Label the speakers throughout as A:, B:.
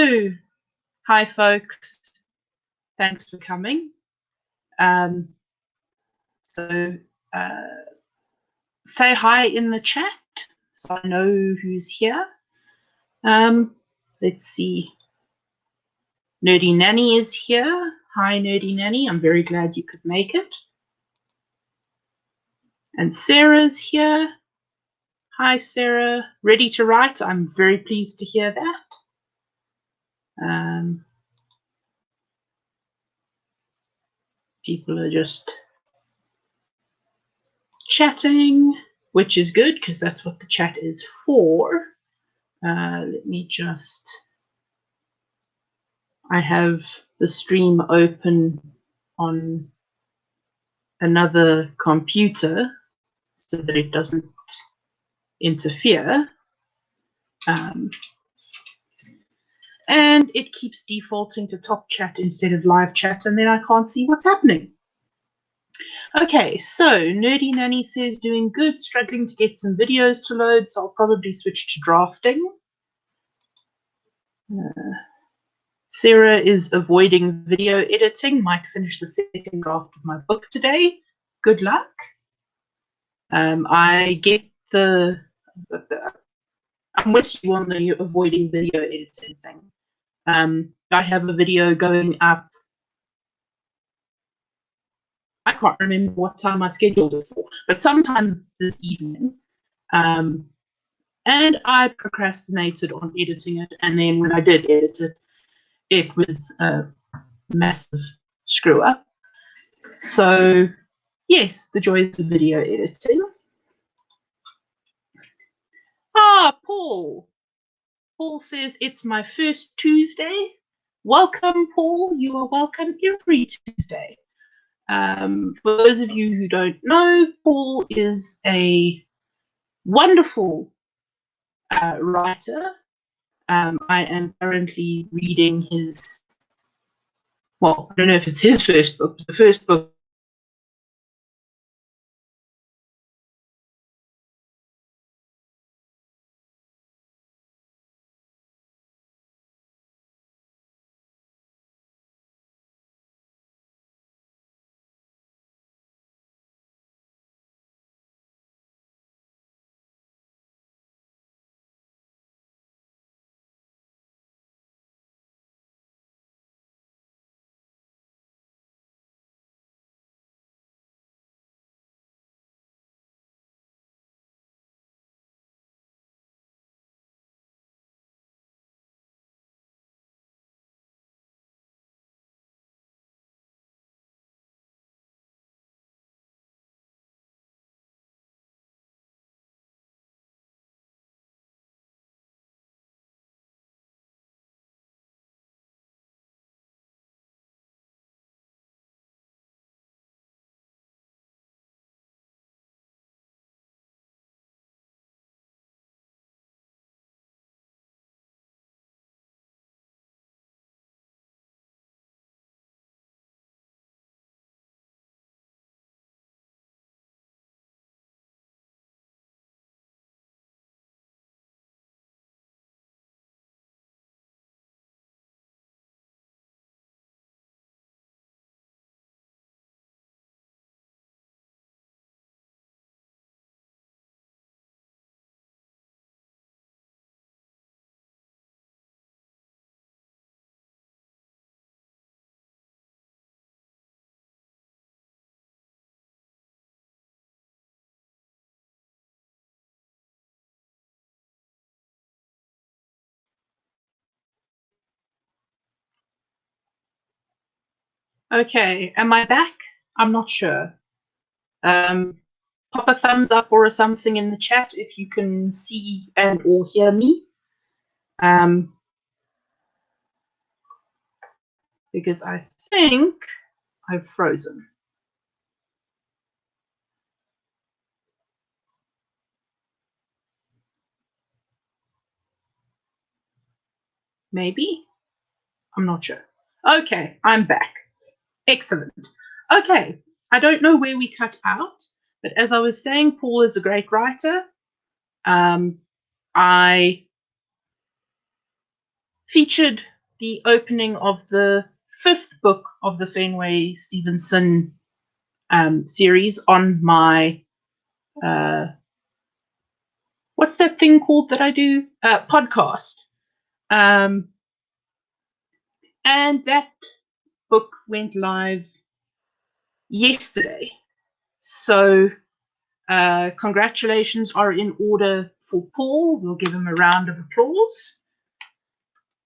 A: So, hi folks, thanks for coming. Say hi in the chat so I know who's here. Let's see. Nerdy Nanny is here. Hi, Nerdy Nanny. I'm very glad you could make it. And Sarah's here. Hi, Sarah. Ready to write? I'm very pleased to hear that. People are just chatting, which is good because that's what the chat is for. Let me just... I have the stream open on another computer so that it doesn't interfere. And it keeps defaulting to top chat instead of live chat, and then I can't see what's happening. Okay, so Nerdy Nanny says doing good, struggling to get some videos to load, so I'll probably switch to drafting. Sarah is avoiding video editing, might finish the second draft of my book today. Good luck. I get I'm with you on the avoiding video editing thing. I have a video going up. I can't remember what time I scheduled it for, but sometime this evening. And I procrastinated on editing it, and then when I did edit it, it was a massive screw up. So, yes, the joys of video editing. Ah, Paul. Paul says it's my first Tuesday. Welcome, Paul. You are welcome every Tuesday. For those of you who don't know, Paul is a wonderful writer. I am currently reading his, well, I don't know if it's his first book, but the first book. Okay, am I back? I'm not sure. Pop a thumbs up or something in the chat if you can see and or hear me. Because I think I've frozen. Maybe? I'm not sure. Okay, I'm back. Excellent. Okay, I don't know where we cut out, but as I was saying, Paul is a great writer. I featured the opening of the 5th book of the Fenway Stevenson series on my what's that thing called that I do? Podcast. And that book went live yesterday. So congratulations are in order for Paul. We'll give him a round of applause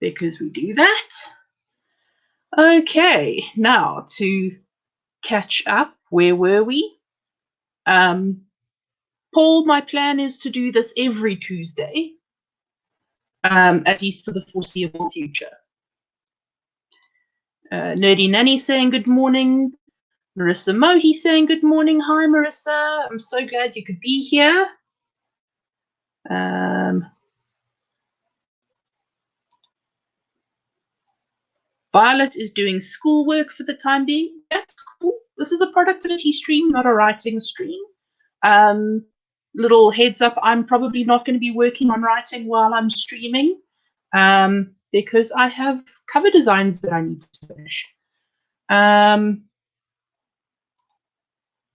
A: because we do that. Okay, now to catch up, where were we? Paul, my plan is to do this every Tuesday, at least for the foreseeable future. Nerdy Nanny saying good morning. Marissa Mohi saying good morning. Hi, Marissa. I'm so glad you could be here. Violet is doing schoolwork for the time being. That's cool. This is a productivity stream, not a writing stream. Little heads up, I'm probably not going to be working on writing while I'm streaming, because I have cover designs that I need to finish.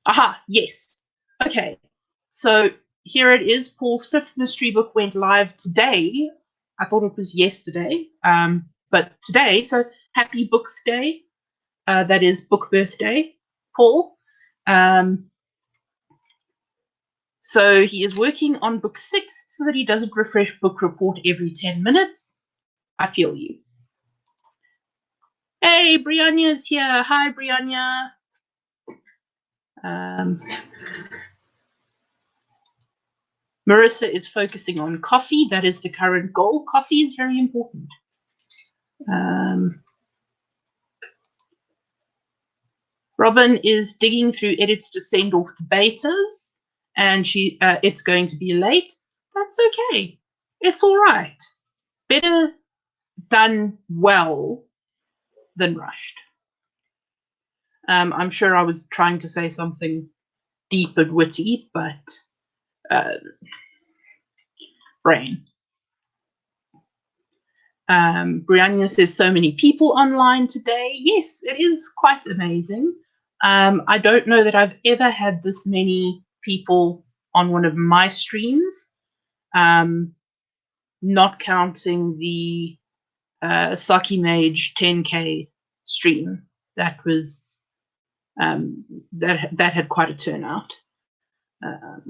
A: Aha, yes. Okay, so here it is. Paul's 5th mystery book went live today. I thought it was yesterday, but today. So happy book day. That is book birthday, Paul. So he is working on book 6 so that he doesn't refresh book report every 10 minutes. I feel you. Hey, Brianna's here. Hi, Brianna. Marissa is focusing on coffee. That is the current goal. Coffee is very important. Robin is digging through edits to send off to betas, and it's going to be late. That's okay. It's all right. Better done well than rushed. I'm sure I was trying to say something deep and witty, but brain. Brianna says so many people online today. Yes, it is quite amazing. I don't know that I've ever had this many people on one of my streams, not counting the Saki Mage 10K stream. That was that had quite a turnout.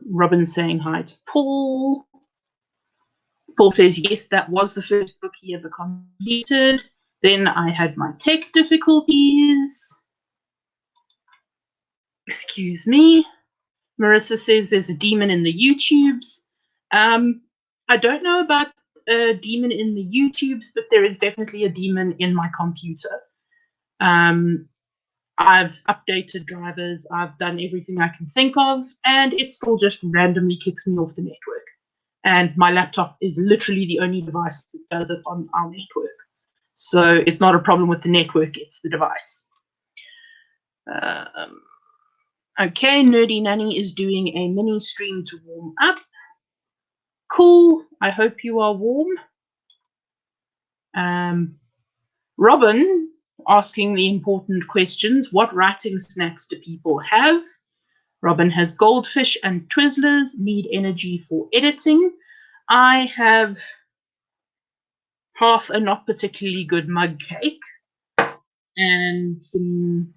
A: Robin saying hi to Paul. Paul says, yes, that was the first book he ever completed. Then I had my tech difficulties. Excuse me. Marissa says there's a demon in the YouTubes. I don't know about a demon in the YouTubes, but there is definitely a demon in my computer. I've updated drivers. I've done everything I can think of, and it still just randomly kicks me off the network. And my laptop is literally the only device that does it on our network. So it's not a problem with the network, it's the device. Okay, Nerdy Nanny is doing a mini stream to warm up. Cool, I hope you are warm. Robin asking the important questions. What writing snacks do people have? Robin has goldfish and Twizzlers, need energy for editing. I have half a not particularly good mug cake and some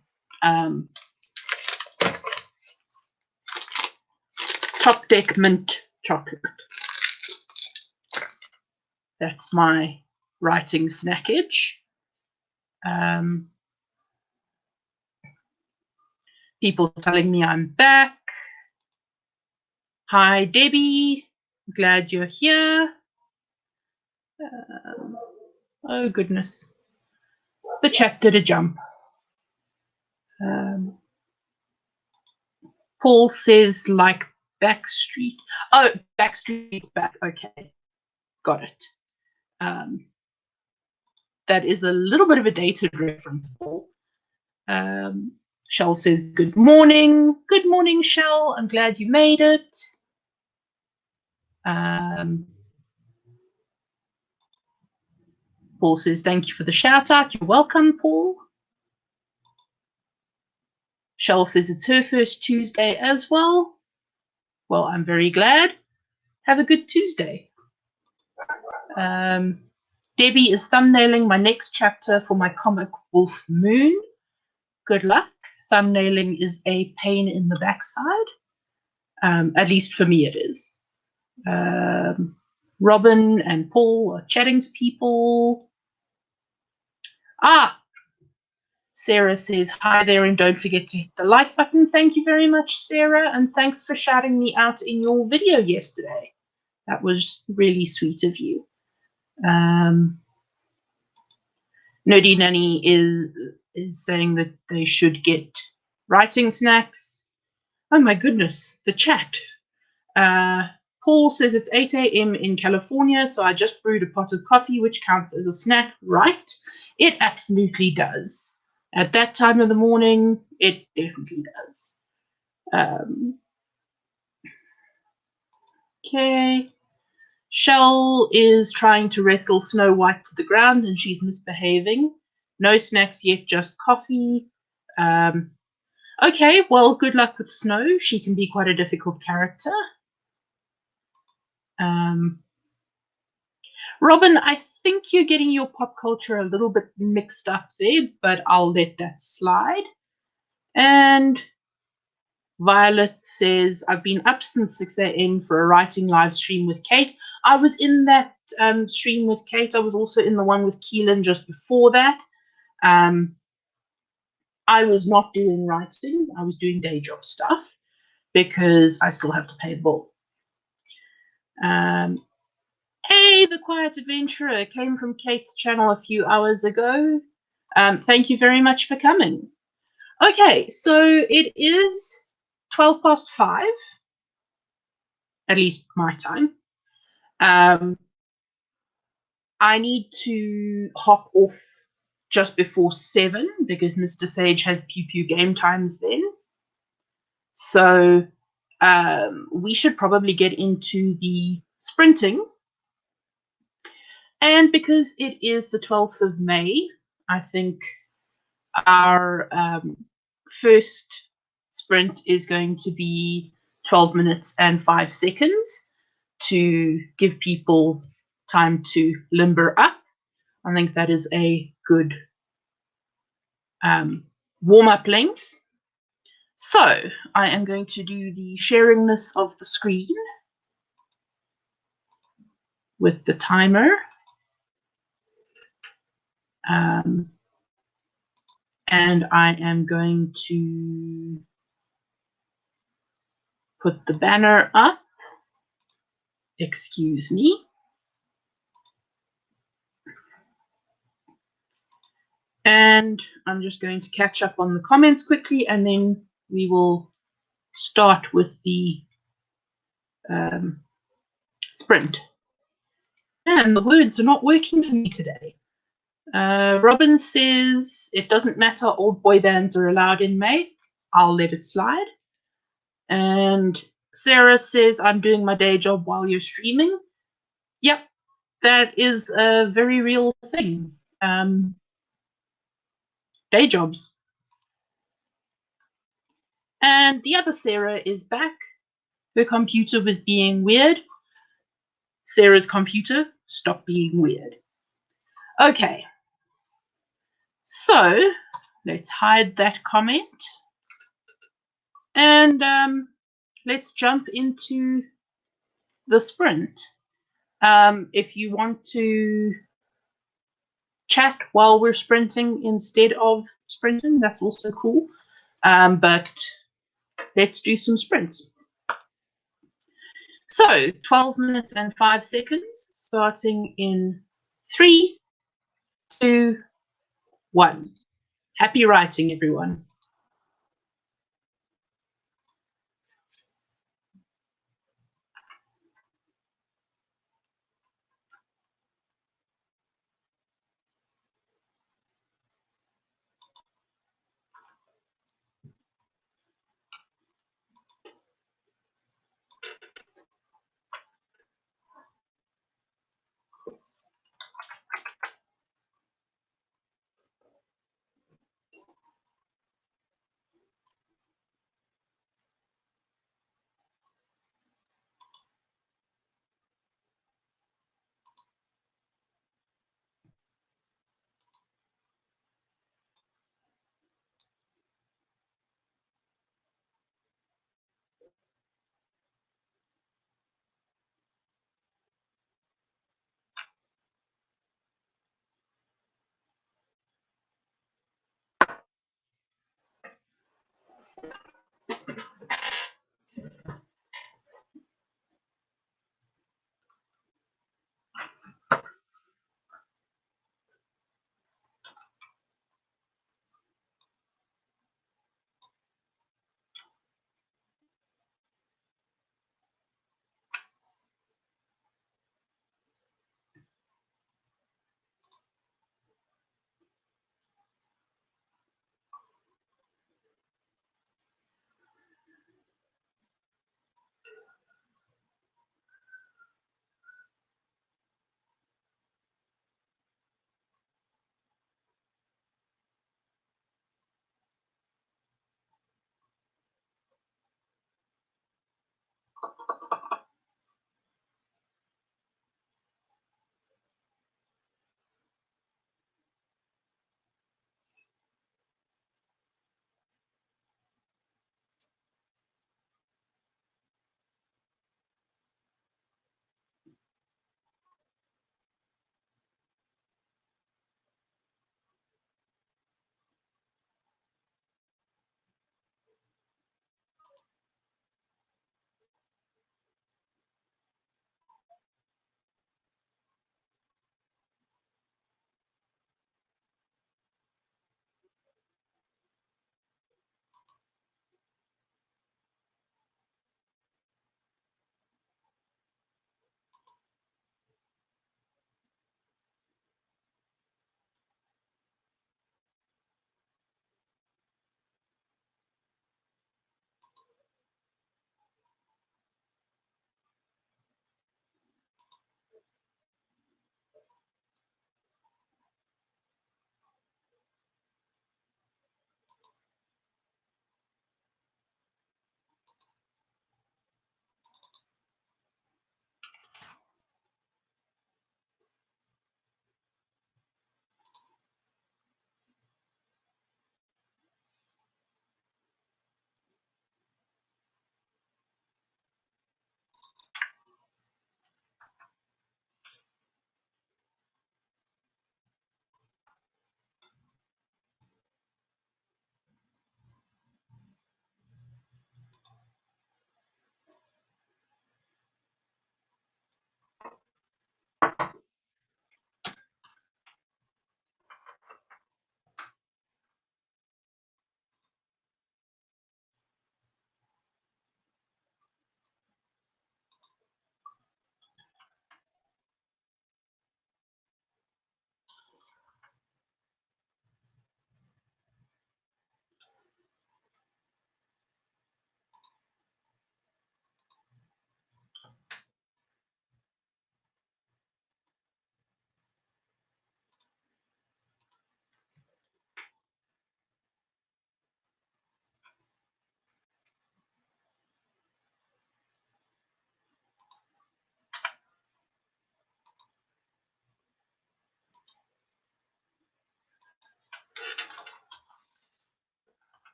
A: Top Deck mint chocolate. That's my writing snackage. People telling me I'm back. Hi, Debbie. Glad you're here. Oh, goodness. The chat did a jump. Paul says, like Backstreet. Oh, Backstreet's back. Okay. Got it. That is a little bit of a dated reference, Paul. Shell says, good morning. Good morning, Shell. I'm glad you made it. Paul says, thank you for the shout out. You're welcome, Paul. Shell says it's her first Tuesday as well. Well, I'm very glad. Have a good Tuesday. Debbie is thumbnailing my next chapter for my comic Wolf Moon. Good luck. Thumbnailing is a pain in the backside. At least for me it is. Robin and Paul are chatting to people. Sarah says, hi there, and don't forget to hit the like button. Thank you very much, Sarah, and thanks for shouting me out in your video yesterday. That was really sweet of you. Nerdy Nanny is saying that they should get writing snacks. Oh my goodness, the chat. Paul says it's 8 a.m. in California, so I just brewed a pot of coffee, which counts as a snack, right? It absolutely does. At that time of the morning, it definitely does. Okay. Shell is trying to wrestle Snow White to the ground, and she's misbehaving. No snacks yet, just coffee. Okay, well, good luck with Snow. She can be quite a difficult character. Robin, I think you're getting your pop culture a little bit mixed up there, but I'll let that slide. And Violet says, I've been up since 6 a.m. for a writing live stream with Kate. I was in that stream with Kate. I was also in the one with Keelan just before that. I was not doing writing. I was doing day job stuff because I still have to pay the bill. Hey, the Quiet Adventurer came from Kate's channel a few hours ago. Thank you very much for coming. Okay, so it is 12 past 5, at least my time. I need to hop off just before 7 because Mr. Sage has Pew Pew game times then. So we should probably get into the sprinting. And because it is the 12th of May, I think our first sprint is going to be 12 minutes and 5 seconds to give people time to limber up. I think that is a good warm-up length. So I am going to do the sharingness of the screen with the timer. And I am going to put the banner up. Excuse me. And I'm just going to catch up on the comments quickly, and then we will start with the sprint. And the words are not working for me today. Robin says, it doesn't matter, old boy bands are allowed in May. I'll let it slide. And Sarah says, I'm doing my day job while you're streaming. Yep, that is a very real thing. Day jobs. And the other Sarah is back. Her computer was being weird. Sarah's computer stopped being weird. Okay. So let's hide that comment. And let's jump into the sprint. If you want to chat while we're sprinting instead of sprinting, that's also cool. But let's do some sprints. So 12 minutes and 5 seconds, starting in 3, 2, 1. Happy writing, everyone.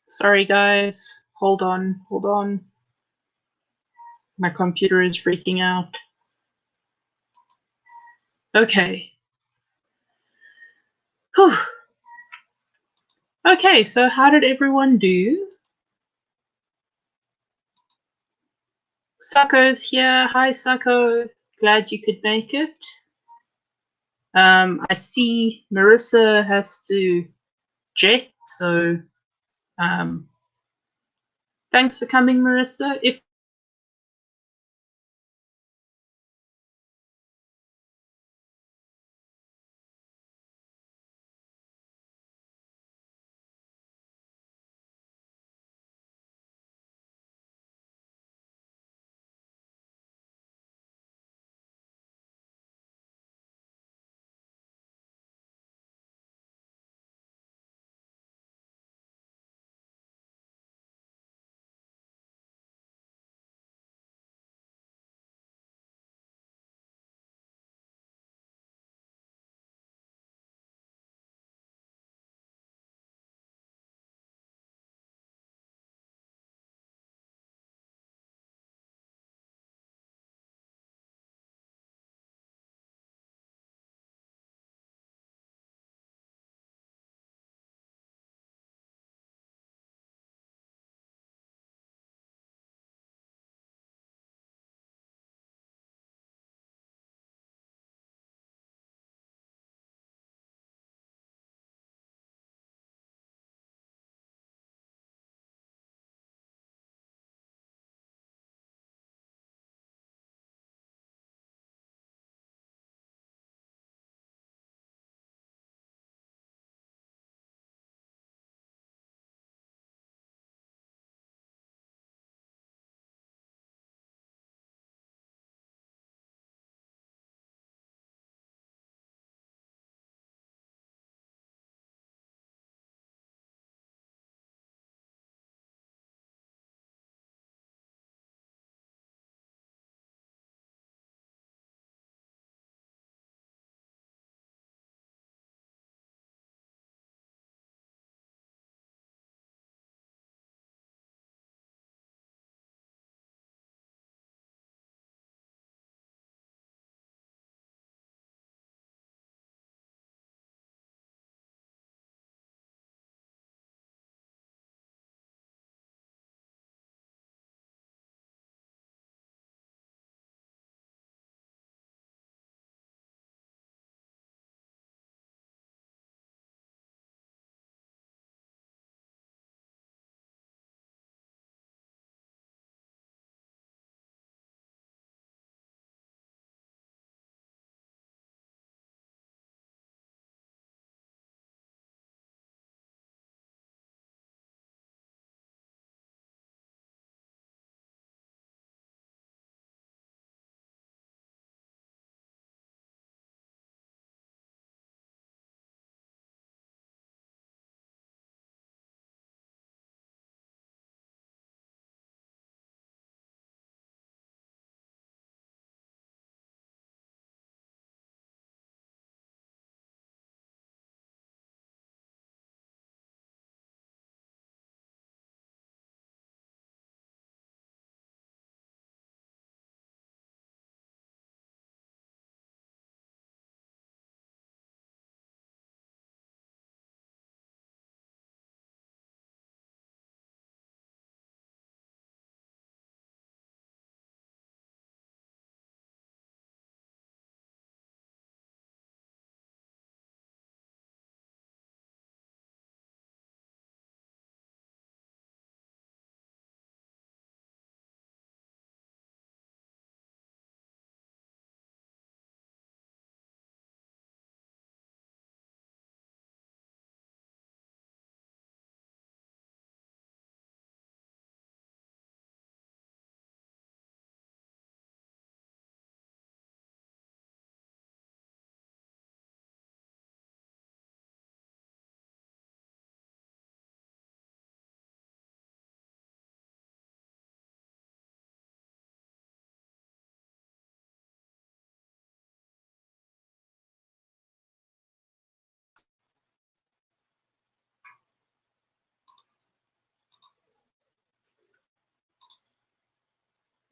A: Sorry, guys. Hold on, hold on. My computer is freaking out. Okay. Whew. Okay, so how did everyone do? Sacco's here. Hi, Sacco. Glad you could make it. I see Marissa has to jet, so thanks for coming, Marissa. If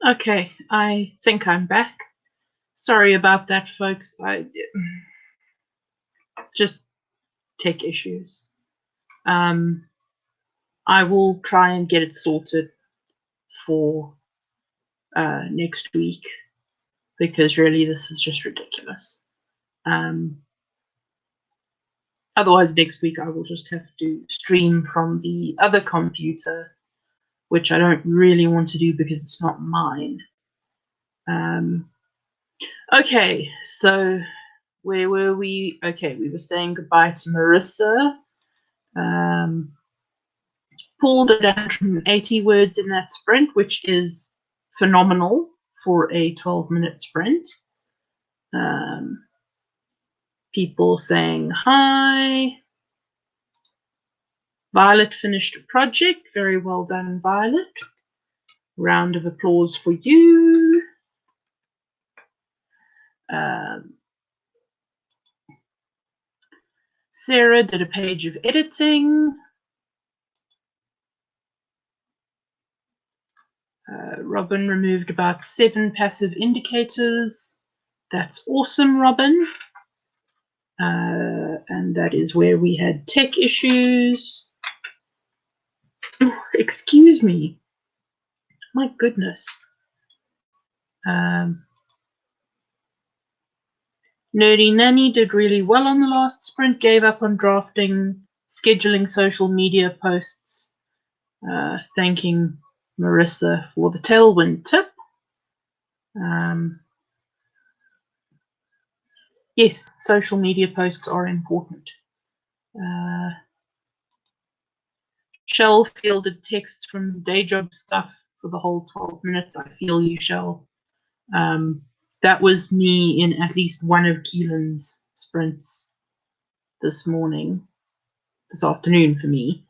A: Okay, I think I'm back. Sorry about that, folks. I just tech issues. I will try and get it sorted for next week, because really this is just ridiculous. Otherwise, next week I will just have to stream from the other computer, which I don't really want to do because it's not mine. Okay, so where were we? Okay, we were saying goodbye to Marissa. Paul did 180 words in that sprint, which is phenomenal for a 12-minute sprint. People saying hi. Violet finished a project. Very well done, Violet. Round of applause for you. Sarah did a page of editing. Robin removed about 7 passive indicators. That's awesome, Robin. And that is where we had tech issues. Oh, excuse me. My goodness. Nerdy Nanny did really well on the last sprint, gave up on drafting, scheduling social media posts, thanking Marissa for the tailwind tip. Yes, social media posts are important. Shell fielded texts from day job stuff for the whole 12 minutes. I feel you, Shell. That was me in at least one of Keelan's sprints this afternoon for me.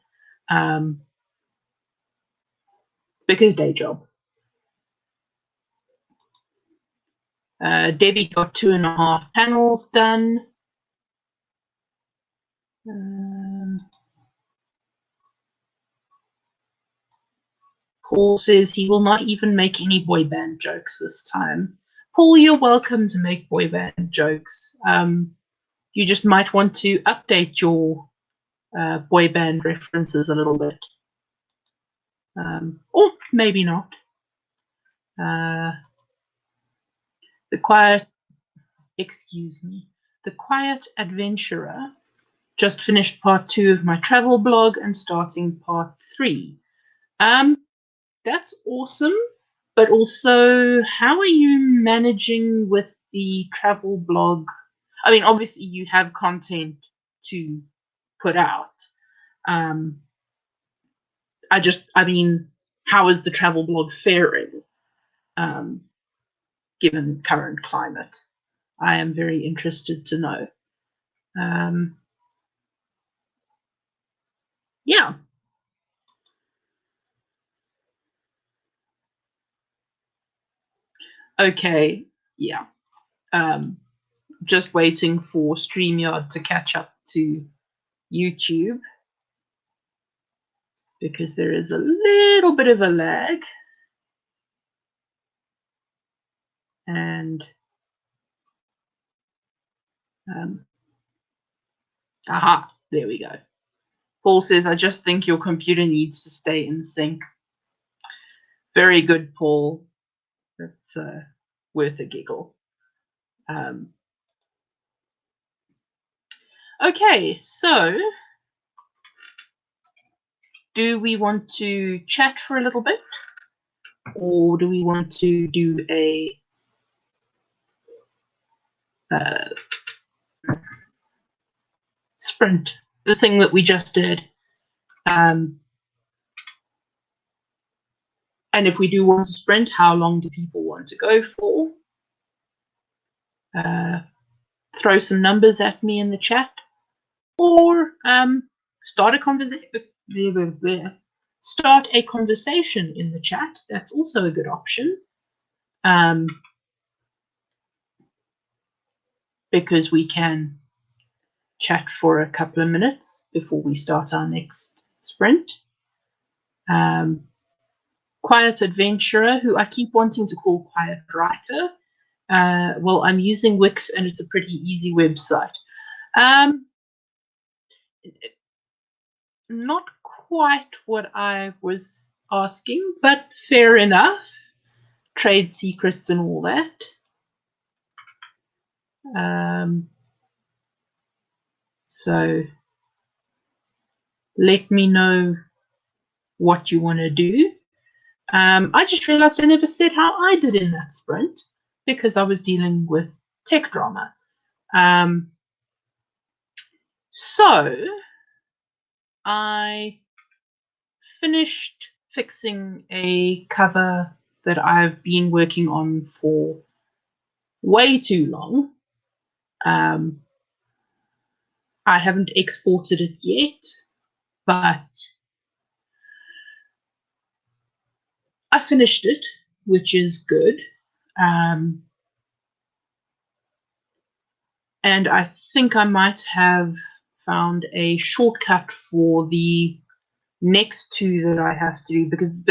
A: Because day job. Debbie got 2.5 panels done. Paul says he will not even make any boy band jokes this time. Paul, you're welcome to make boy band jokes. You just might want to update your boy band references a little bit. Or maybe not. The quiet adventurer just finished part 2 of my travel blog and starting part 3. That's awesome, but also, how are you managing with the travel blog? I mean, obviously you have content to put out. How is the travel blog faring, given current climate? I am very interested to know. Yeah. Okay, yeah. Just waiting for StreamYard to catch up to YouTube, because there is a little bit of a lag. And aha, there we go. Paul says, I just think your computer needs to stay in sync. Very good, Paul. That's worth a giggle. Okay, so do we want to chat for a little bit? Or do we want to do a sprint, the thing that we just did? And if we do want to sprint, how long do people want to go for? Throw some numbers at me in the chat, or start a conversation in the chat. That's also a good option, because we can chat for a couple of minutes before we start our next sprint. quiet adventurer, who I keep wanting to call quiet writer. Well, I'm using Wix, and it's a pretty easy website. Not quite what I was asking, but fair enough. Trade secrets and all that. So let me know what you want to do. I just realized I never said how I did in that sprint because I was dealing with tech drama. So I finished fixing a cover that I've been working on for way too long. I haven't exported it yet, but I finished it, which is good. And I think I might have found a shortcut for the next two that I have to do, because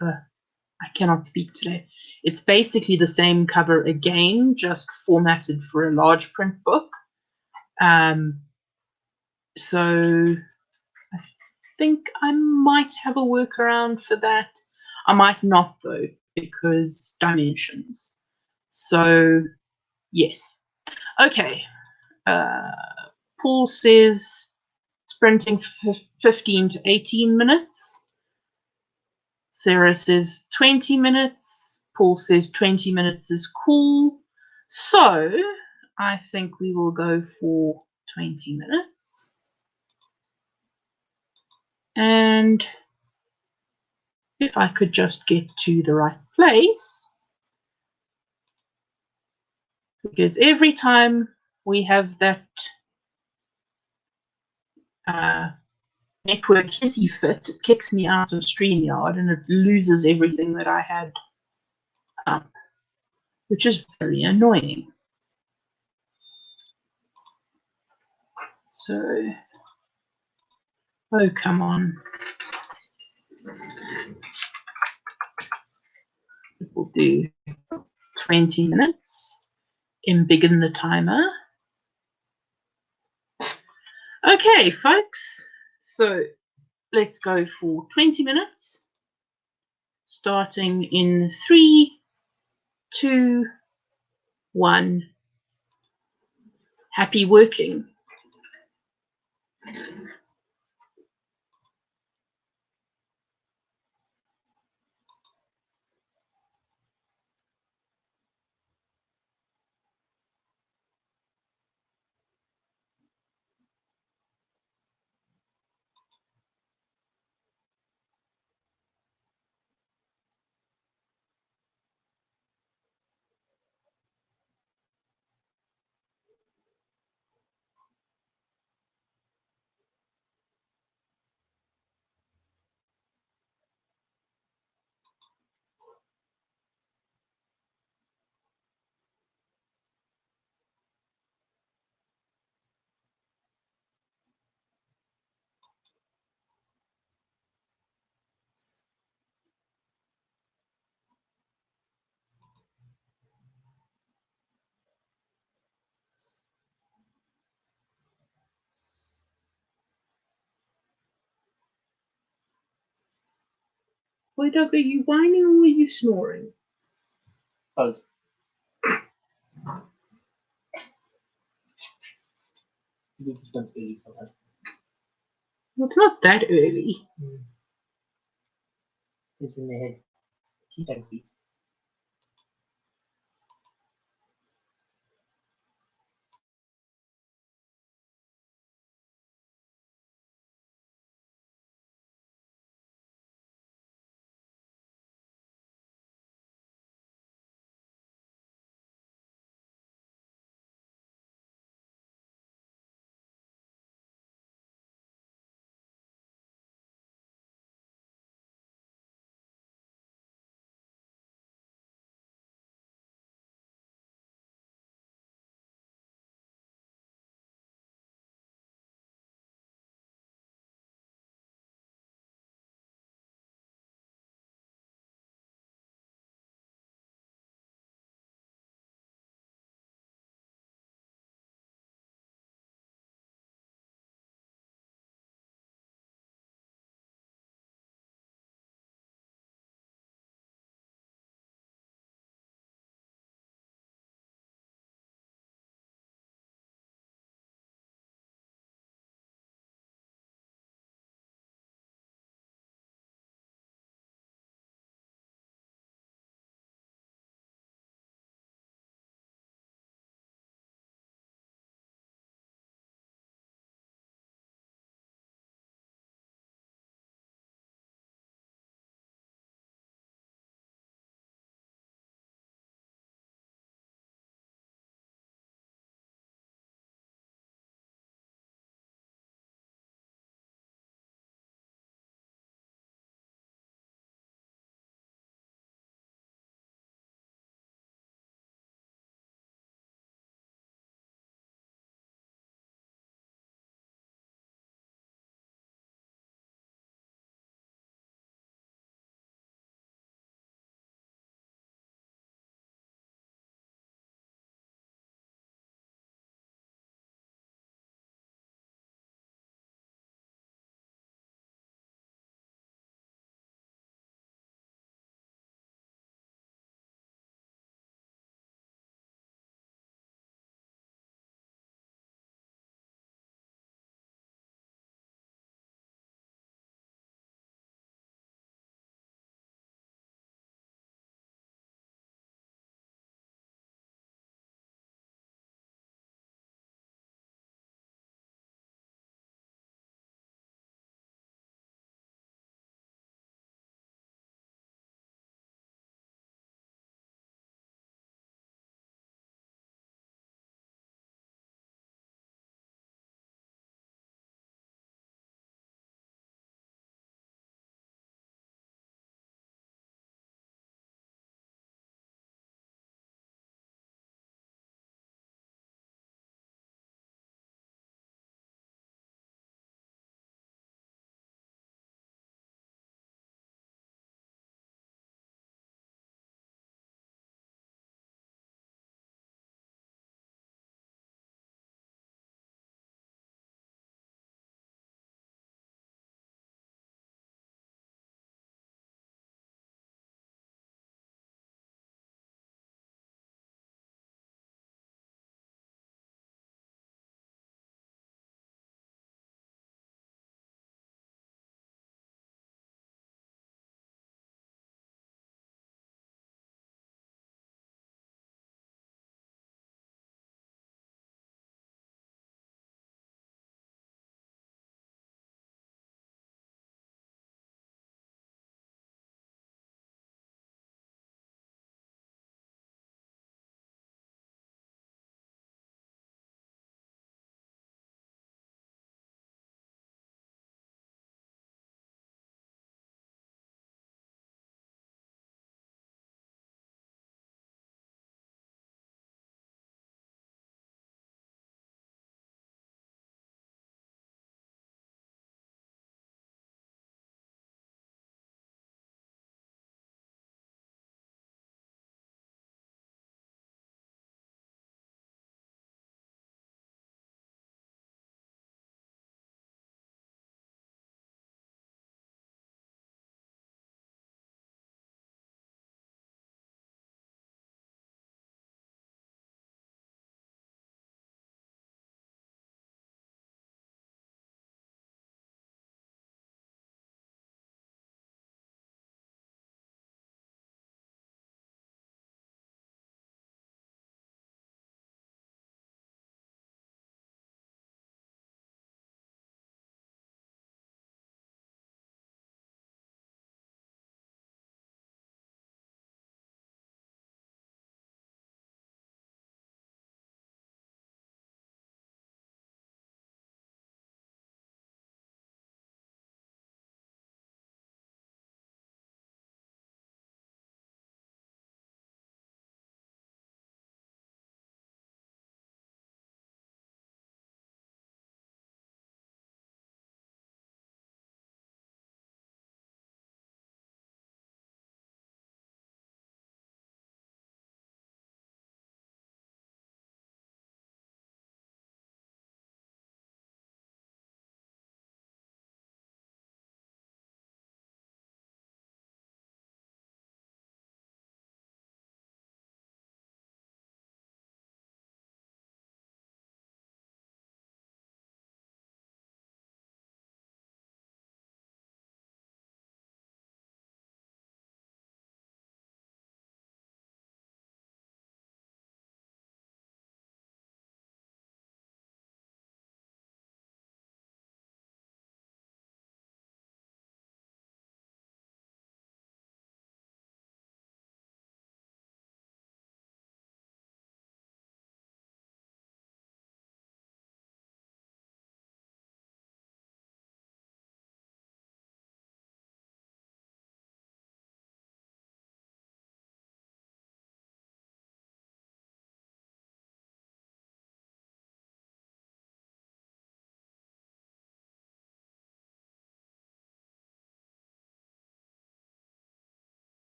A: I cannot speak today. It's basically the same cover again, just formatted for a large print book. So I think I might have a workaround for that. I might not, though, because dimensions. So yes. Okay. Paul says sprinting 15 to 18 minutes. Sarah says 20 minutes. Paul says 20 minutes is cool. So I think we will go for 20 minutes. And if I could just get to the right place, because every time we have that network hissy fit, it kicks me out of StreamYard and it loses everything that I had up, which is very annoying. So, oh, come on. It will do 20 minutes. Embiggen the timer. Okay, folks. So let's go for 20 minutes. Starting in 3, 2, 1. Happy working. Wiediger, are you whining or are you snoring?
B: Both. It's
A: not that early.
B: It's when they had tea time feet.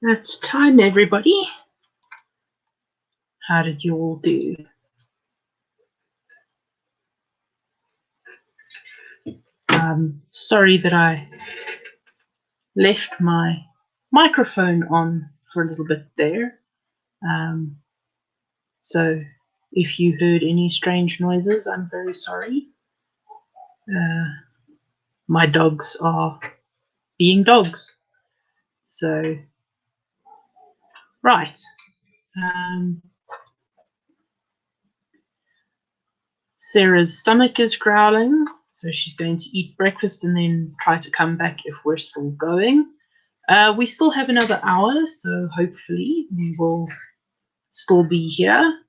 A: That's time, everybody. How did you all do? Sorry that I left my microphone on for a little bit there. So if you heard any strange noises, I'm very sorry. My dogs are being dogs. So, right. Sarah's stomach is growling, so she's going to eat breakfast and then try to come back if we're still going. We still have another hour, so hopefully we will still be here.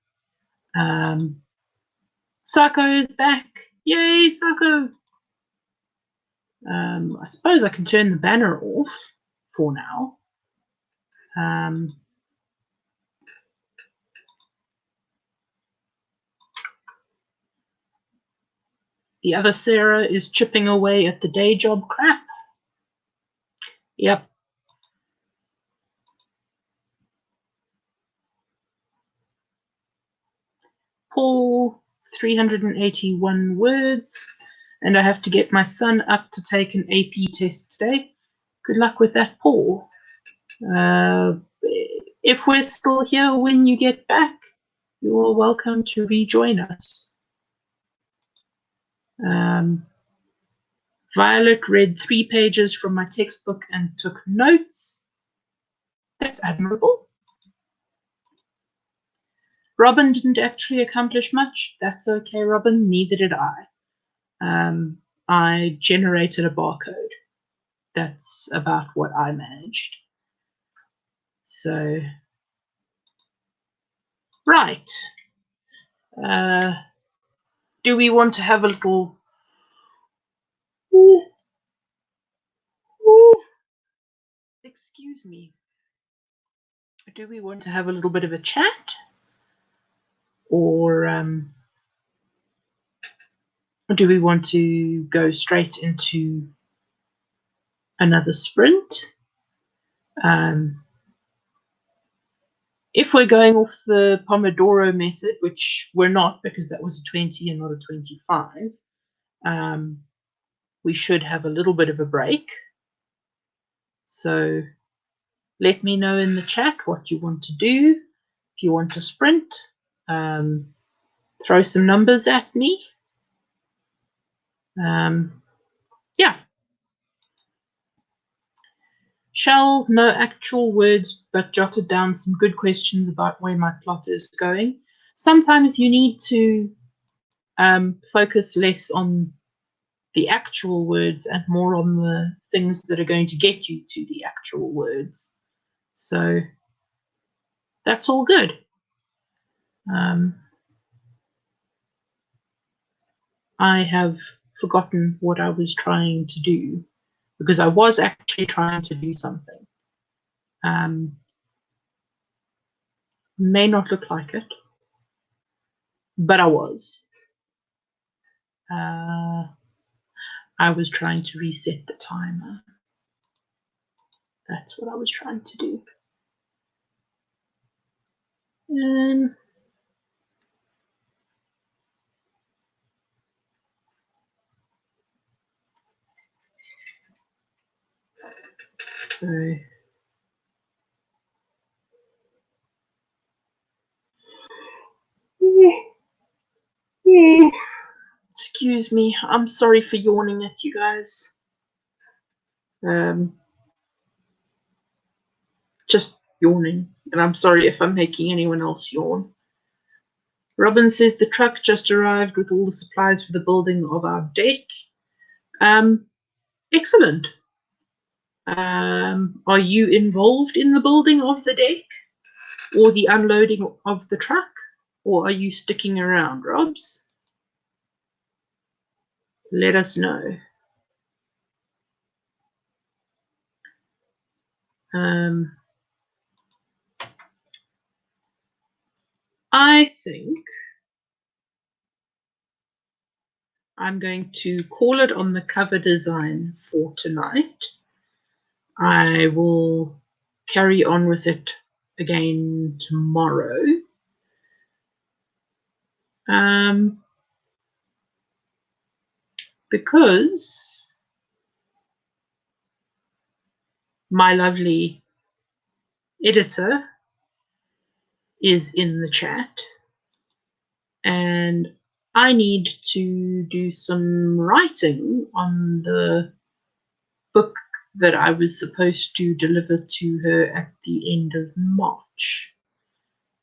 A: Sako is back. Yay, Sako! I suppose I can turn the banner off for now. The other Sarah is chipping away at the day job crap. Yep. Paul, 381 words. And I have to get my son up to take an AP test today. Good luck with that, Paul. If we're still here when you get back, you are welcome to rejoin us. Violet read 3 pages from my textbook and took notes. That's admirable. Robin didn't actually accomplish much. That's okay, Robin. Neither did I. I generated a barcode. That's about what I managed. So, right. Do we want to have a little... Excuse me. Do we want to have a little bit of a chat? Or do we want to go straight into another sprint? If we're going off the Pomodoro method, which we're not because that was a 20 and not a 25, we should have a little bit of a break. So let me know in the chat what you want to do. If you want to sprint, throw some numbers at me. Yeah. Shell, no actual words, but jotted down some good questions about where my plot is going. Sometimes you need to focus less on the actual words and more on the things that are going to get you to the actual words. So that's all good. I have forgotten what I was trying to do because I was actually trying to do something. May not look like it, but I was. I was trying to reset the timer. That's what I was trying to do. So excuse me, I'm sorry for yawning at you guys. Just yawning, and I'm sorry if I'm making anyone else yawn. Robin says the truck just arrived with all the supplies for the building of our deck. Excellent. Are you involved in the building of the deck or the unloading of the truck, or are you sticking around, Robs? Let us know. I think I'm going to call it on the cover design for tonight. I will carry on with it again tomorrow. Because my lovely editor is in the chat and I need to do some writing on the book that I was supposed to deliver to her at the end of March.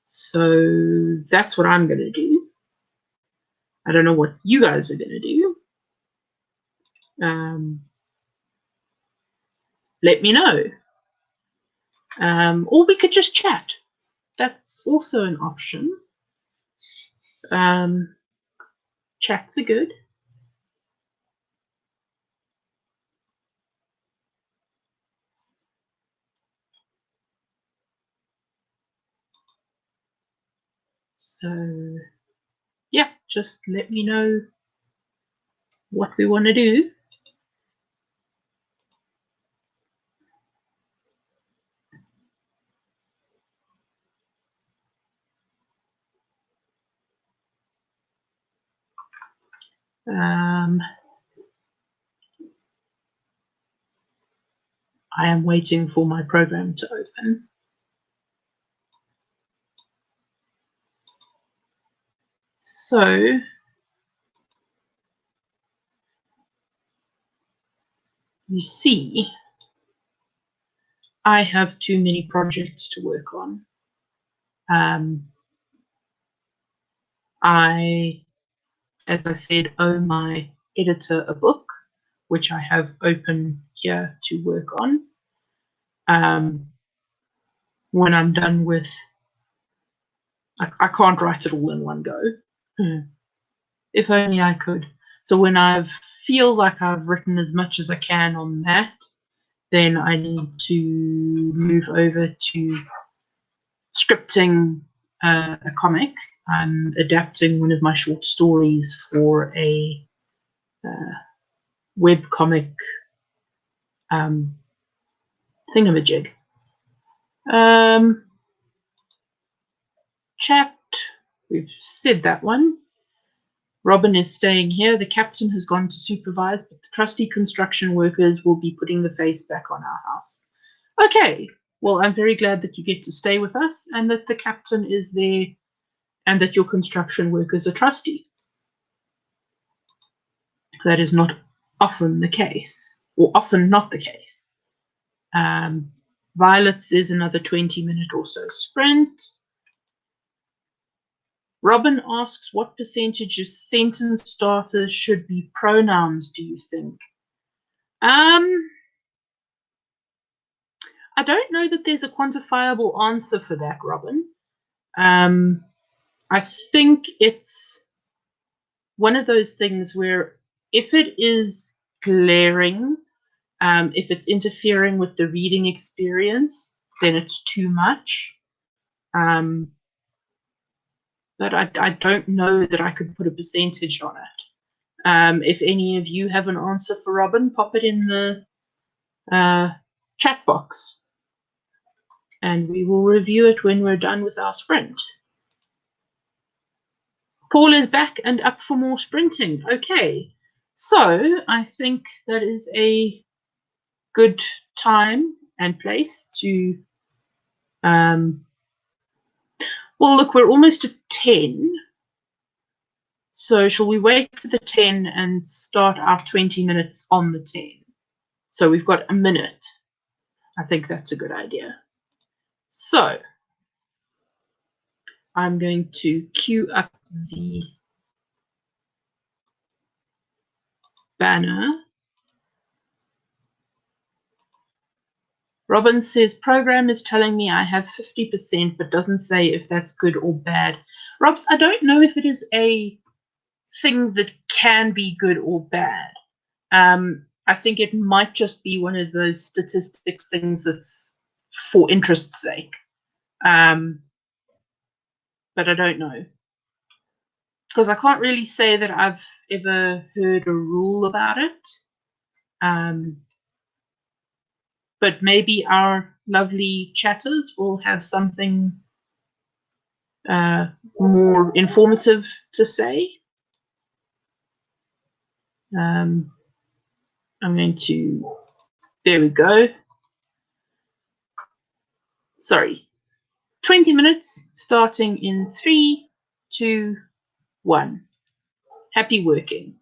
A: So that's what I'm going to do. I don't know what you guys are going to do. Let me know. Or we could just chat. That's also an option. Chats are good. So, yeah, just let me know what we want to do. I am waiting for my program to open. So, you see, I have too many projects to work on. I, as I said, owe my editor a book, which I have open here to work on. When I'm done with, I can't write it all in one go. If only I could. So when I feel like I've written as much as I can on that, then I need to move over to scripting a comic. I'm adapting one of my short stories for a webcomic thingamajig. Chat, we've said that one. Robin is staying here. The captain has gone to supervise, but the trusty construction workers will be putting the face back on our house. Okay, well, I'm very glad that you get to stay with us and that the captain is there and that your construction workers are trusty. That is not often the case, or often not the case. Violet says another 20-minute or so sprint. Robin asks, what percentage of sentence starters should be pronouns, do you think? I don't know that there's a quantifiable answer for that, Robin. I think it's one of those things where if it is glaring, if it's interfering with the reading experience, then it's too much. But I don't know that I could put a percentage on it. If any of you have an answer for Robin, pop it in the chat box. And we will review it when we're done with our sprint. Paul is back and up for more sprinting. Okay, so I think that is a good time and place to well, look, we're almost at 10. So shall we wait for the 10 and start our 20 minutes on the 10? So we've got a minute. I think that's a good idea. So I'm going to queue up the banner. Robin says, program is telling me I have 50%, but doesn't say if that's good or bad. Robs, I don't know if it is a thing that can be good or bad. I think it might just be one of those statistics things that's for interest's sake. But I don't know. Because I can't really say that I've ever heard a rule about it. But maybe our lovely chatters will have something more informative to say. I'm going to, there we go. Sorry, 20 minutes starting in 3, 2, 1. Happy working.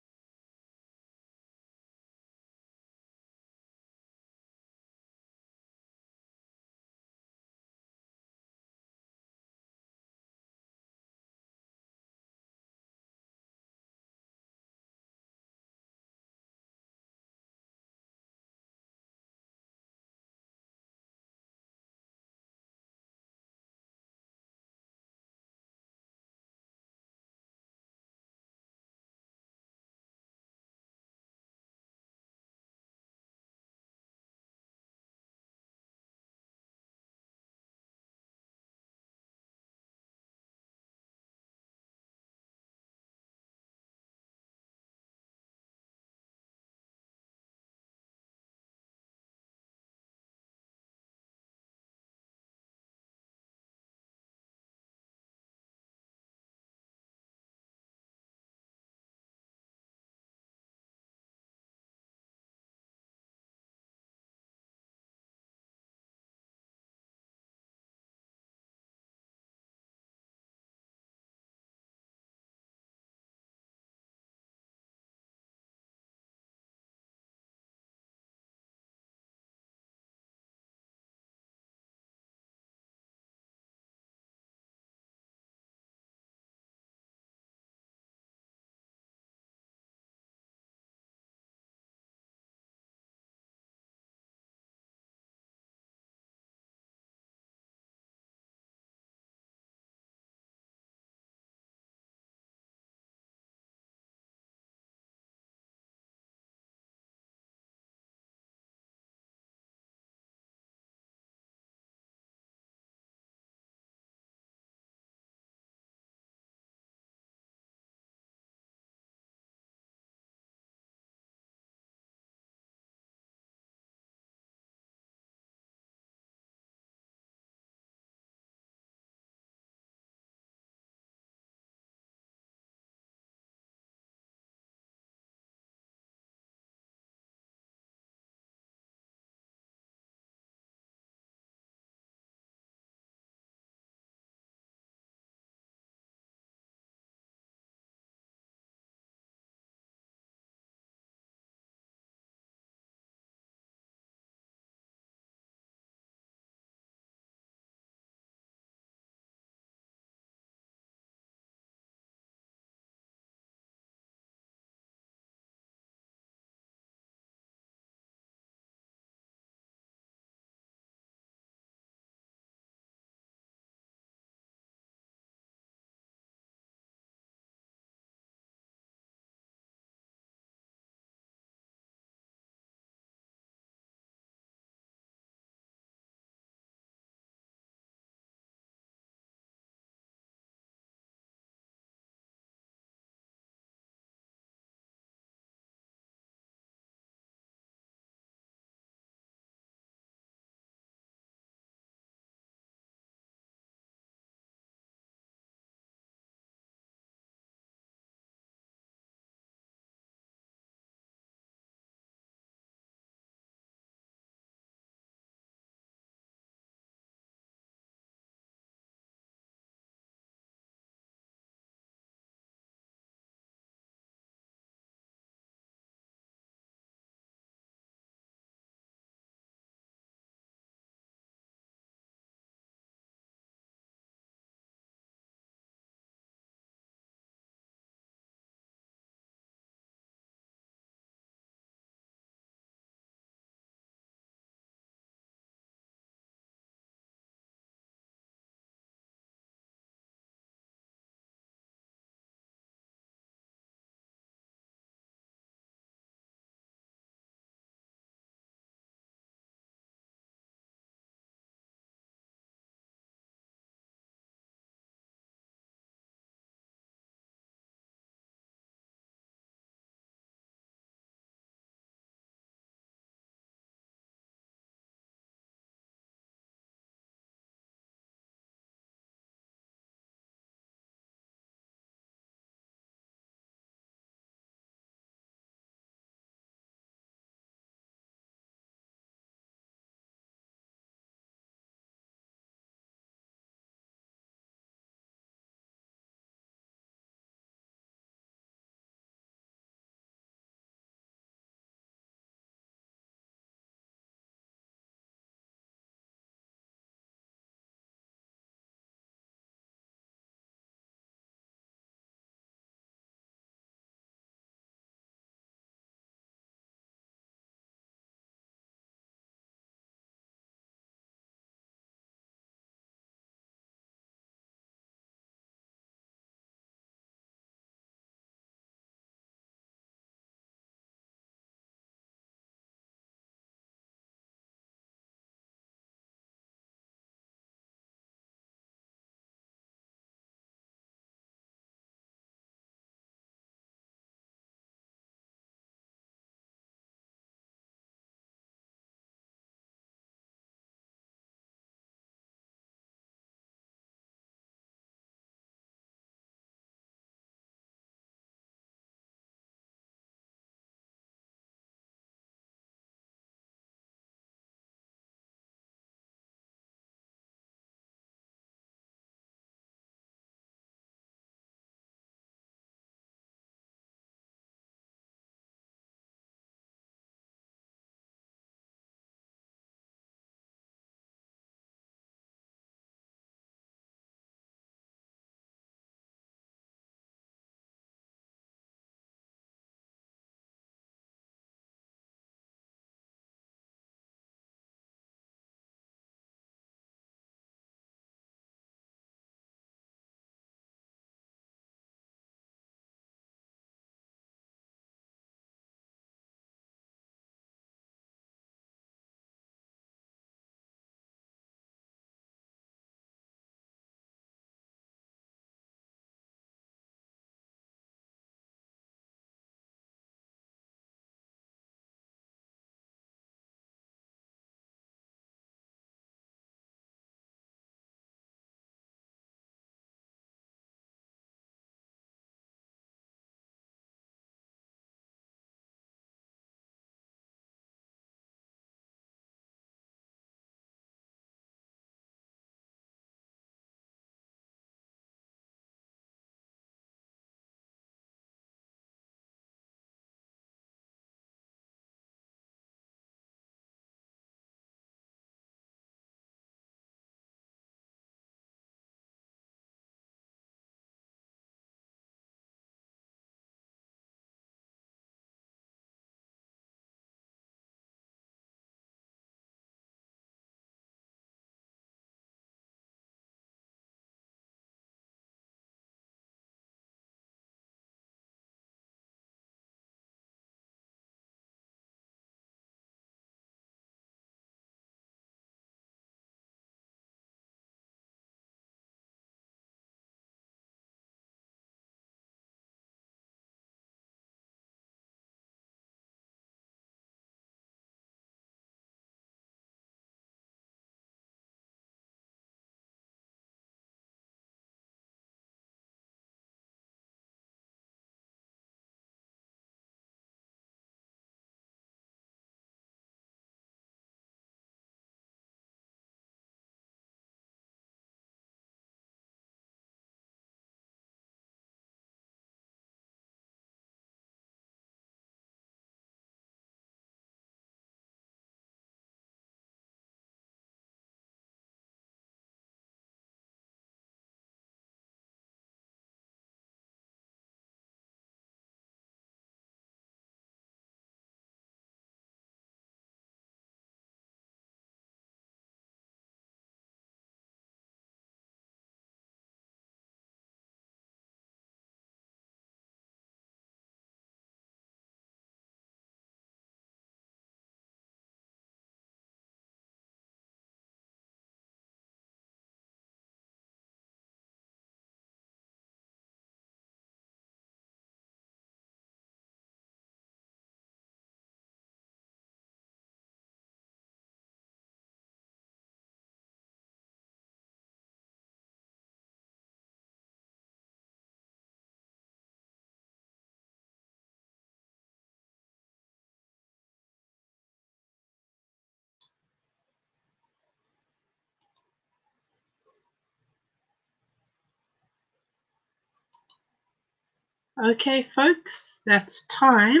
A: Okay, folks, that's time.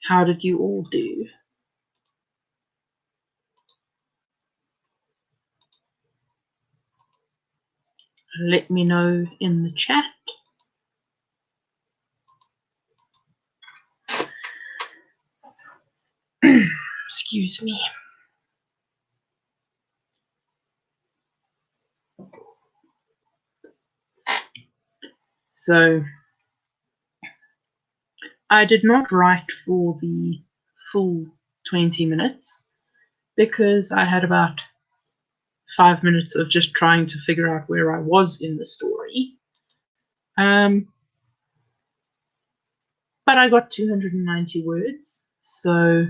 A: How did you all do? Let me know in the chat. Excuse me. So, I did not write for the full 20 minutes because I had about 5 minutes of just trying to figure out where I was in the story. But I got 290 words, so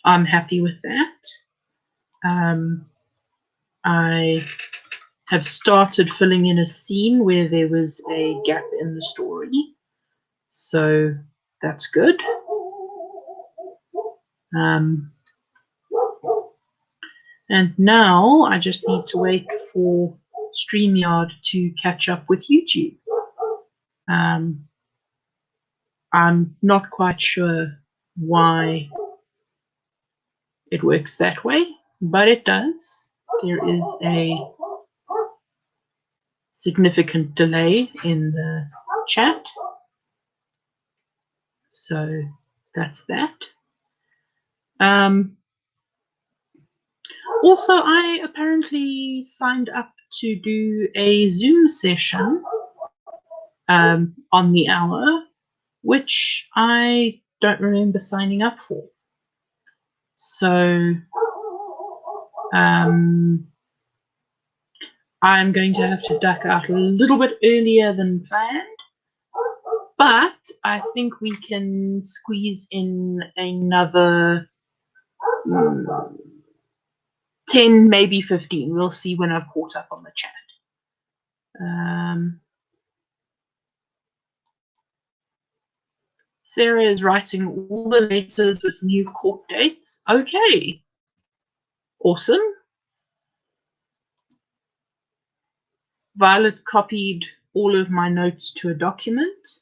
A: I'm happy with that. I have started filling in a scene where there was a gap in the story, so that's good. And now I just need to wait for StreamYard to catch up with YouTube. I'm not quite sure why it works that way, but it does. There is a significant delay in the chat, so that's that. Also, I apparently signed up to do a Zoom session on the hour, which I don't remember signing up for. So I'm going to have to duck out a little bit earlier than planned, but I think we can squeeze in another 10, maybe 15. We'll see when I've caught up on the chat. Sarah is writing all the letters with new court dates. Okay. Awesome. Violet copied all of my notes to a document.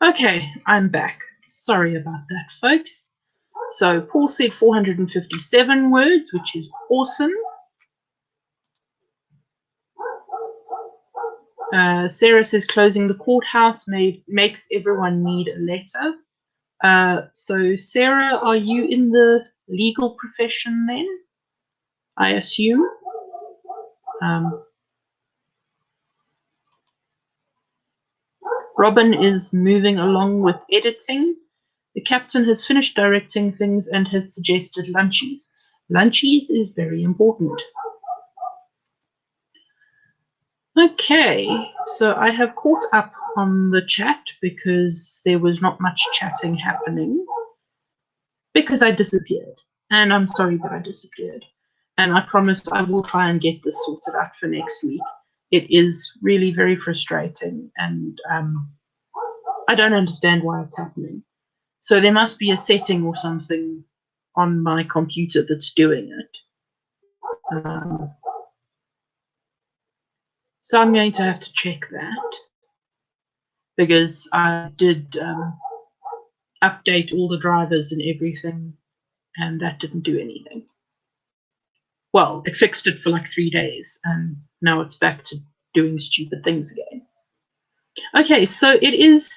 A: Okay, I'm back. Sorry about that, folks. So Paul said 457 words, which is awesome. Sarah says closing the courthouse makes everyone need a letter. So Sarah, are you in the legal profession then? I assume. Robin is moving along with editing. The captain has finished directing things and has suggested lunchies. Lunchies is very important. Okay, so I have caught up on the chat because there was not much chatting happening because I disappeared. And I'm sorry that I disappeared. And I promise I will try and get this sorted out for next week. It is really very frustrating and I don't understand why it's happening. So there must be a setting or something on my computer that's doing it. So I'm going to have to check that because I did update all the drivers and everything, and that didn't do anything. Well, it fixed it for like 3 days, and now it's back to doing stupid things again. Okay, so it is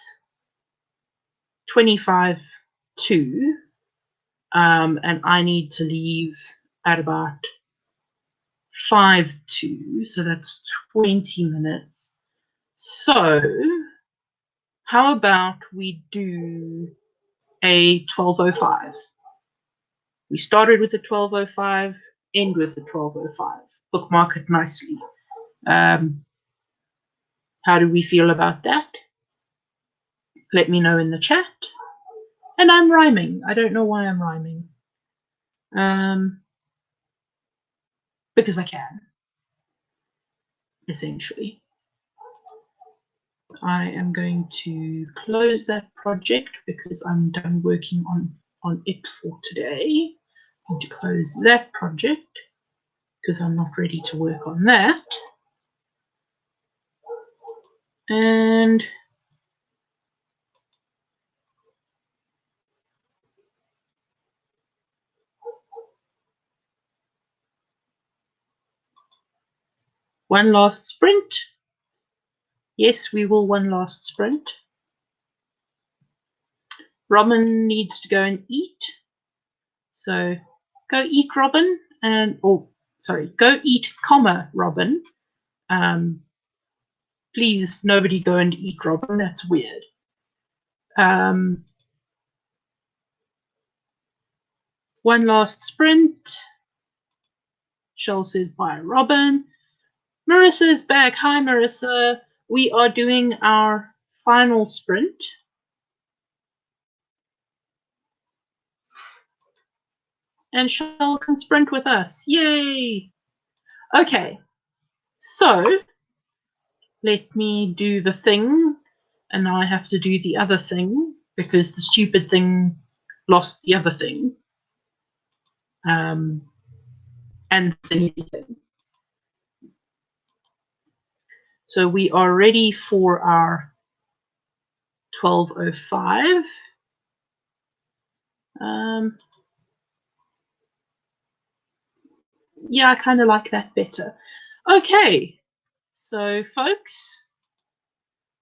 A: 25 to, and I need to leave at about 5 to, so that's 20 minutes. So how about we do a 12:05? We started with a 12:05, end with a 12:05. Bookmark it nicely. How do we feel about that? Let me know in the chat. And I'm rhyming. I don't know why I'm rhyming. Because I can, essentially. I am going to close that project because I'm done working on it for today. I'm going to close that project because I'm not ready to work on that. And one last sprint. Yes, we will one last sprint. Robin needs to go and eat. So go eat, Robin, and go eat, Robin. Please, nobody go and eat, Robin. That's weird. One last sprint. Shell says bye, Robin. Marissa's back. Hi, Marissa. We are doing our final sprint. And Shell can sprint with us. Yay! Okay, so let me do the thing, and now I have to do the other thing because the stupid thing lost the other thing. And the thingy thing. So we are ready for our 12:05. Yeah, I kind of like that better. Okay, so folks,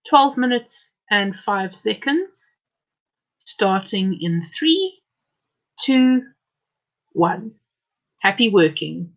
A: 12 minutes and 5 seconds, starting in 3, 2, 1. Happy working.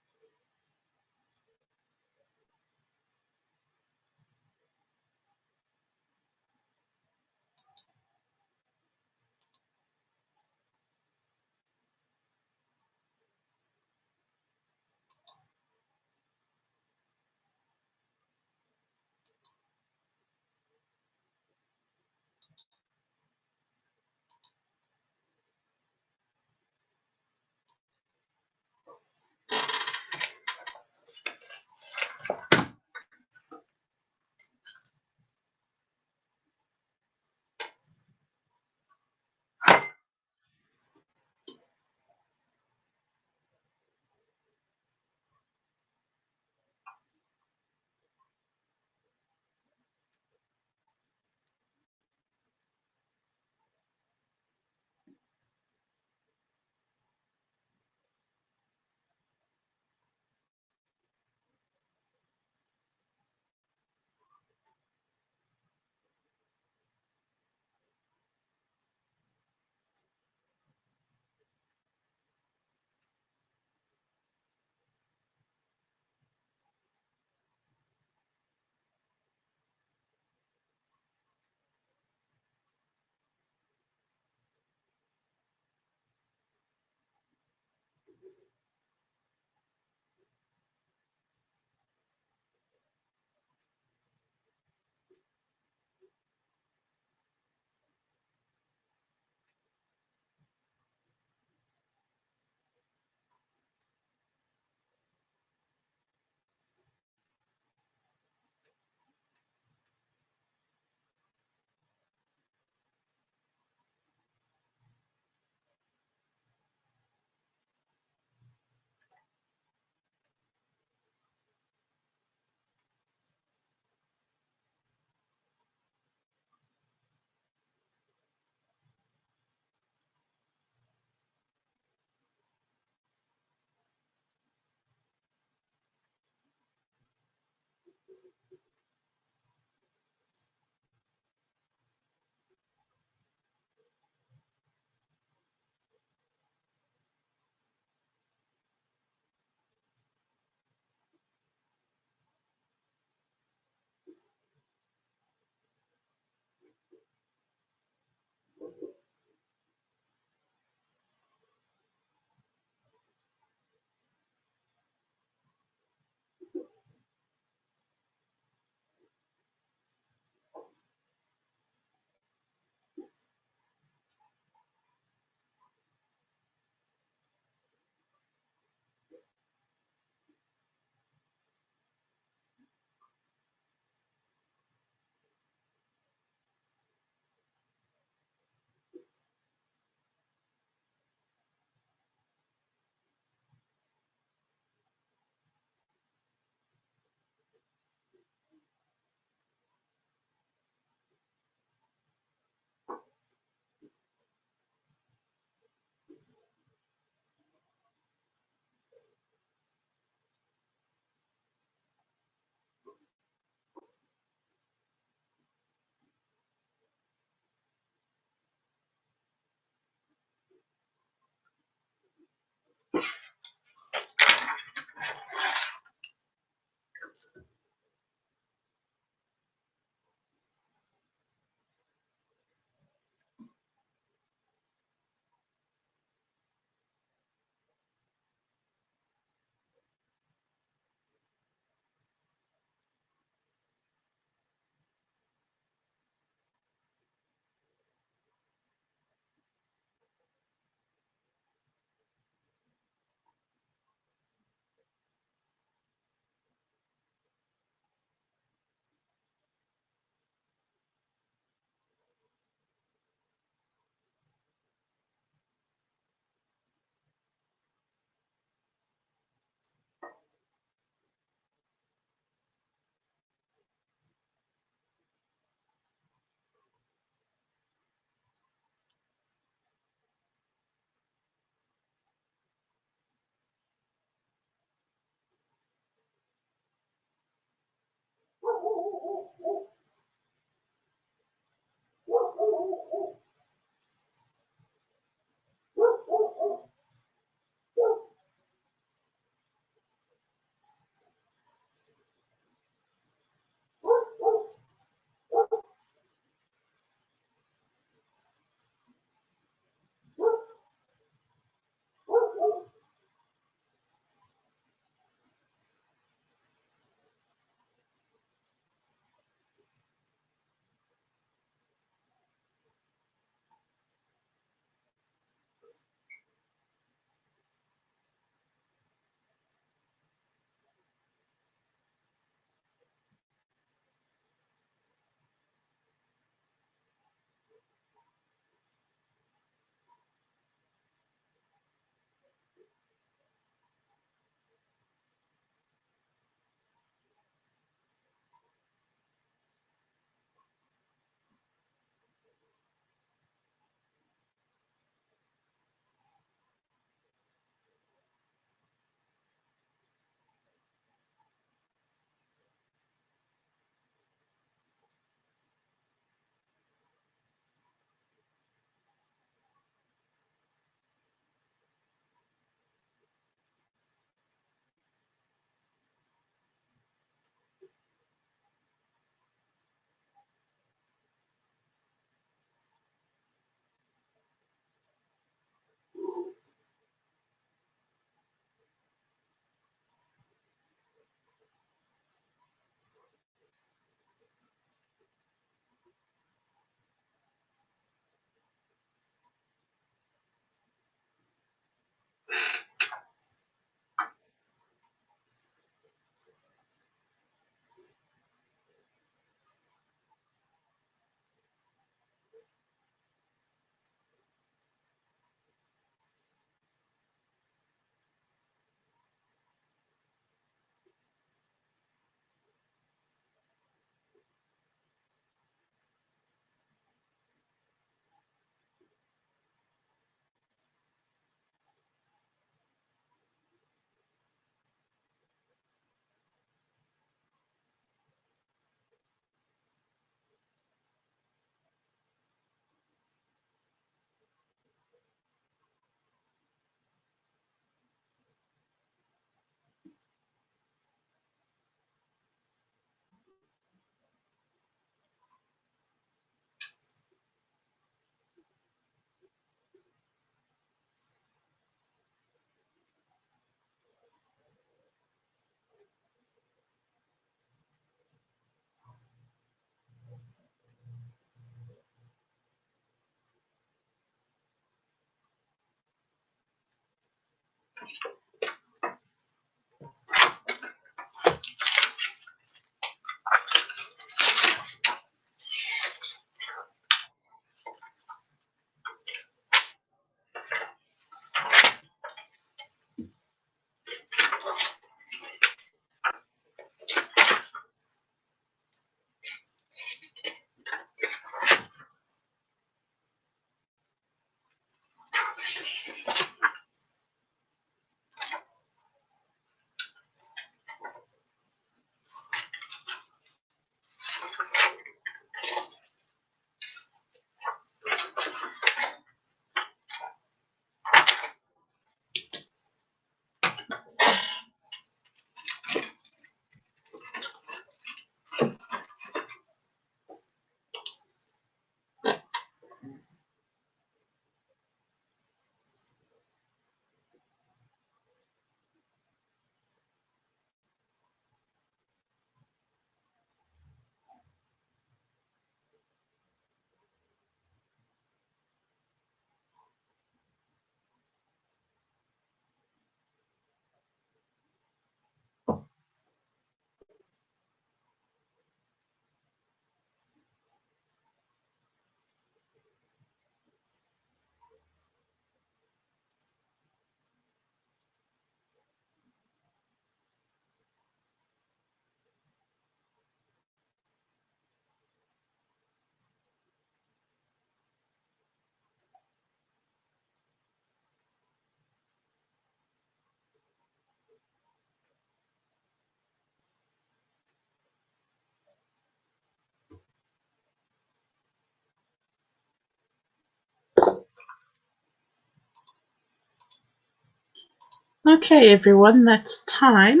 A: Okay, everyone, that's time.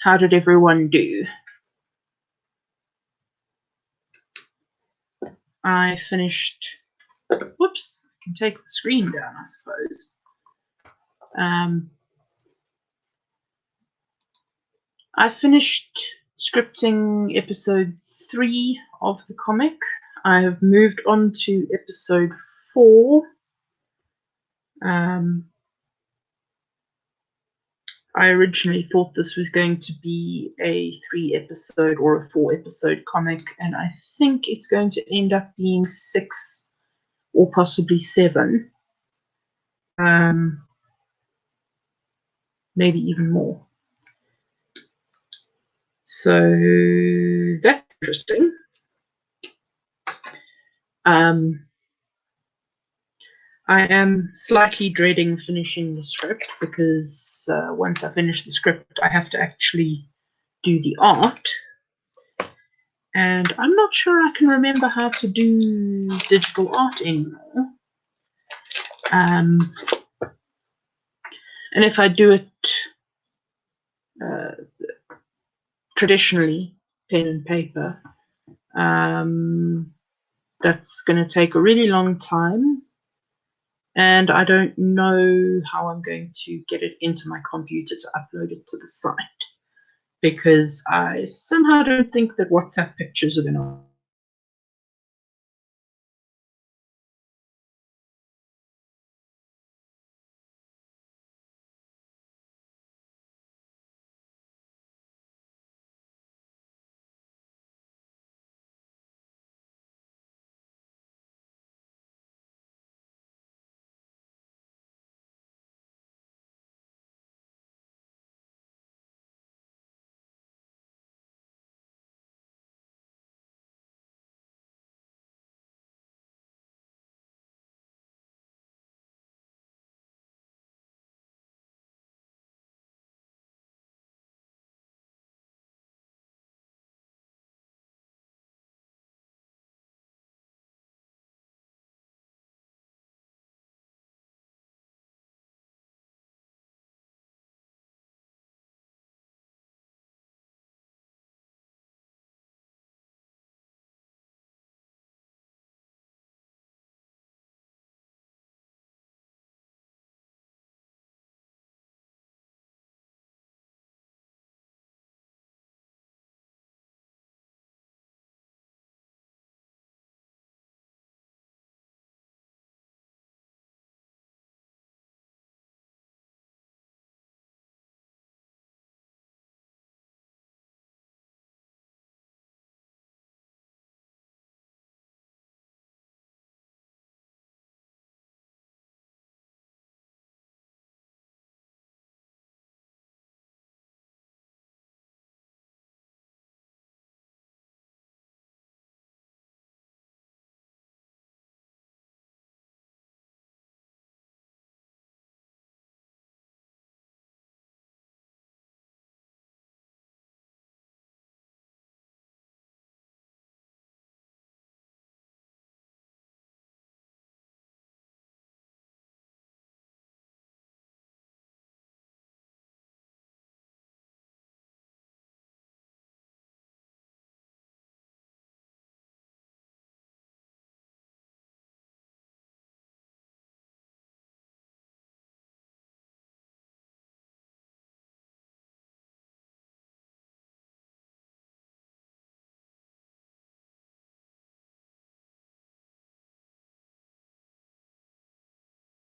A: How did everyone do? I finished. Whoops, I can take the screen down, I suppose. I finished scripting episode 3 of the comic. I have moved on to episode 4. I originally thought this was going to be a 3-episode or a 4-episode comic, and I think it's going to end up being 6 or possibly 7. Maybe even more. So that's interesting. I am slightly dreading finishing the script because once I finish the script, I have to actually do the art. And I'm not sure I can remember how to do digital art anymore. And if I do it traditionally, pen and paper, that's going to take a really long time. And I don't know how I'm going to get it into my computer to upload it to the site, because I somehow don't think that WhatsApp pictures are going to